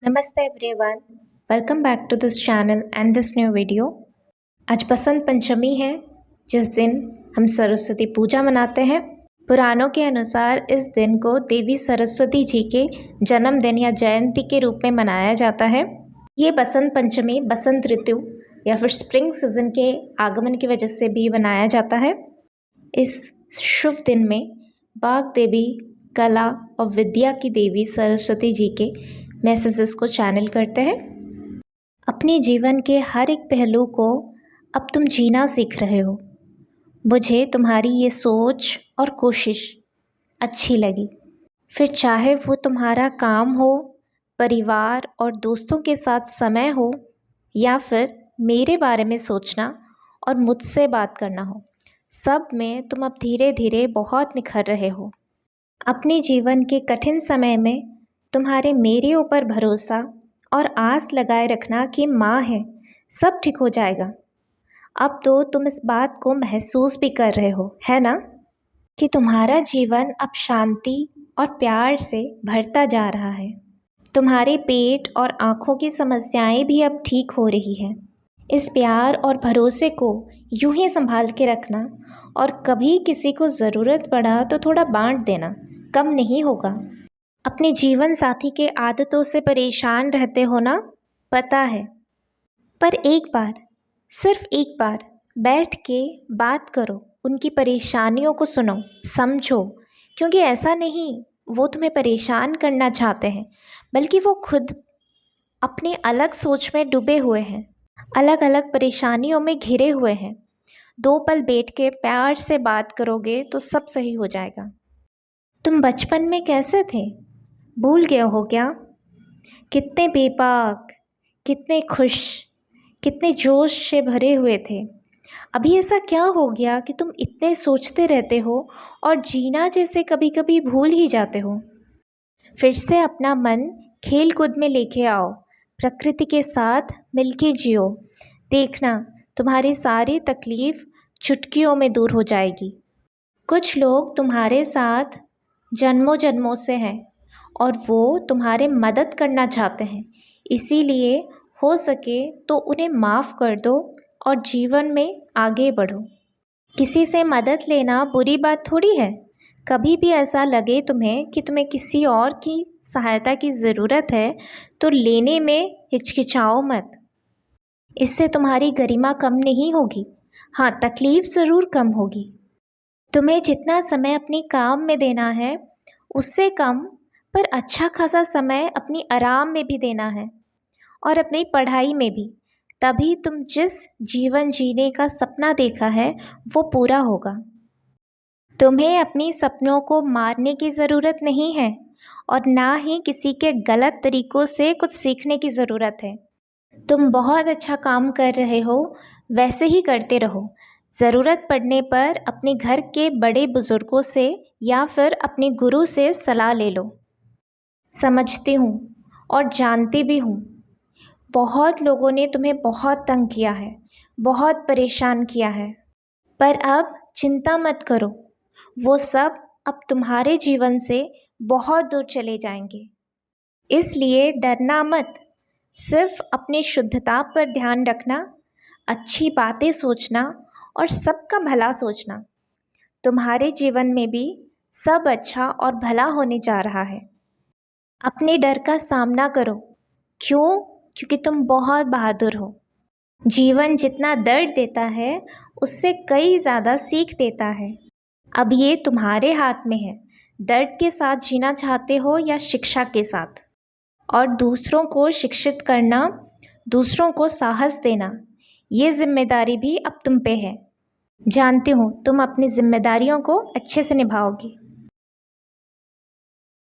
Namaste everyone. Welcome back to this channel and this new video. आज बसंत पंचमी है जिस दिन हम सरस्वती पूजा मनाते हैं। पुराणों के अनुसार इस दिन को देवी सरस्वती जी के जन्मदिन या जयंती के रूप में मनाया जाता है। ये बसंत पंचमी बसंत ऋतु या फिर स्प्रिंग सीजन के आगमन की वजह से भी मनाया जाता है। इस शुभ दिन में वाग देवी, कला और विद्या की देवी सरस्वती जी के मैसेजेस को चैनल करते हैं। अपने जीवन के हर एक पहलू को अब तुम जीना सीख रहे हो। मुझे तुम्हारी ये सोच और कोशिश अच्छी लगी। फिर चाहे वो तुम्हारा काम हो, परिवार और दोस्तों के साथ समय हो, या फिर मेरे बारे में सोचना और मुझसे बात करना हो, सब में तुम अब धीरे धीरे बहुत निखर रहे हो। अपने जीवन के कठिन समय में तुम्हारे मेरे ऊपर भरोसा और आस लगाए रखना कि माँ है, सब ठीक हो जाएगा। अब तो तुम इस बात को महसूस भी कर रहे हो, है ना, कि तुम्हारा जीवन अब शांति और प्यार से भरता जा रहा है। तुम्हारे पेट और आँखों की समस्याएं भी अब ठीक हो रही हैं। इस प्यार और भरोसे को यूं ही संभाल के रखना, और कभी किसी को ज़रूरत पड़ा तो थोड़ा बांट देना, कम नहीं होगा। अपने जीवन साथी के आदतों से परेशान रहते हो ना, पता है, पर एक बार, सिर्फ एक बार बैठ के बात करो, उनकी परेशानियों को सुनो, समझो, क्योंकि ऐसा नहीं वो तुम्हें परेशान करना चाहते हैं, बल्कि वो खुद अपने अलग सोच में डूबे हुए हैं, अलग अलग परेशानियों में घिरे हुए हैं। 2 पल बैठ के प्यार से बात करोगे तो सब सही हो जाएगा। तुम बचपन में कैसे थे, भूल गए हो क्या? कितने बेबाक, कितने खुश, कितने जोश से भरे हुए थे। अभी ऐसा क्या हो गया कि तुम इतने सोचते रहते हो और जीना जैसे कभी कभी भूल ही जाते हो। फिर से अपना मन खेल कूद में लेके आओ, प्रकृति के साथ मिलके जियो। देखना, तुम्हारी सारी तकलीफ़ चुटकियों में दूर हो जाएगी। कुछ लोग तुम्हारे साथ जन्मों जन्मों से हैं और वो तुम्हारे मदद करना चाहते हैं, इसीलिए हो सके तो उन्हें माफ़ कर दो और जीवन में आगे बढ़ो। किसी से मदद लेना बुरी बात थोड़ी है। कभी भी ऐसा लगे तुम्हें कि तुम्हें किसी और की सहायता की ज़रूरत है तो लेने में हिचकिचाओ मत। इससे तुम्हारी गरिमा कम नहीं होगी, हाँ, तकलीफ़ ज़रूर कम होगी। तुम्हें जितना समय अपने काम में देना है उससे कम पर अच्छा खासा समय अपनी आराम में भी देना है, और अपनी पढ़ाई में भी। तभी तुम जिस जीवन जीने का सपना देखा है वो पूरा होगा। तुम्हें अपनी सपनों को मारने की ज़रूरत नहीं है, और ना ही किसी के गलत तरीक़ों से कुछ सीखने की ज़रूरत है। तुम बहुत अच्छा काम कर रहे हो, वैसे ही करते रहो। ज़रूरत पड़ने पर अपने घर के बड़े बुज़ुर्गों से या फिर अपने गुरु से सलाह ले लो। समझती हूँ और जानती भी हूँ, बहुत लोगों ने तुम्हें बहुत तंग किया है, बहुत परेशान किया है, पर अब चिंता मत करो, वो सब अब तुम्हारे जीवन से बहुत दूर चले जाएंगे। इसलिए डरना मत, सिर्फ अपनी शुद्धता पर ध्यान रखना, अच्छी बातें सोचना और सबका भला सोचना। तुम्हारे जीवन में भी सब अच्छा और भला होने जा रहा है। अपने डर का सामना करो। क्यों? क्योंकि तुम बहुत बहादुर हो। जीवन जितना दर्द देता है उससे कई ज़्यादा सीख देता है। अब ये तुम्हारे हाथ में है, दर्द के साथ जीना चाहते हो या शिक्षा के साथ। और दूसरों को शिक्षित करना, दूसरों को साहस देना, ये जिम्मेदारी भी अब तुम पे है। जानती हूँ तुम अपनी जिम्मेदारियों को अच्छे से निभाओगी।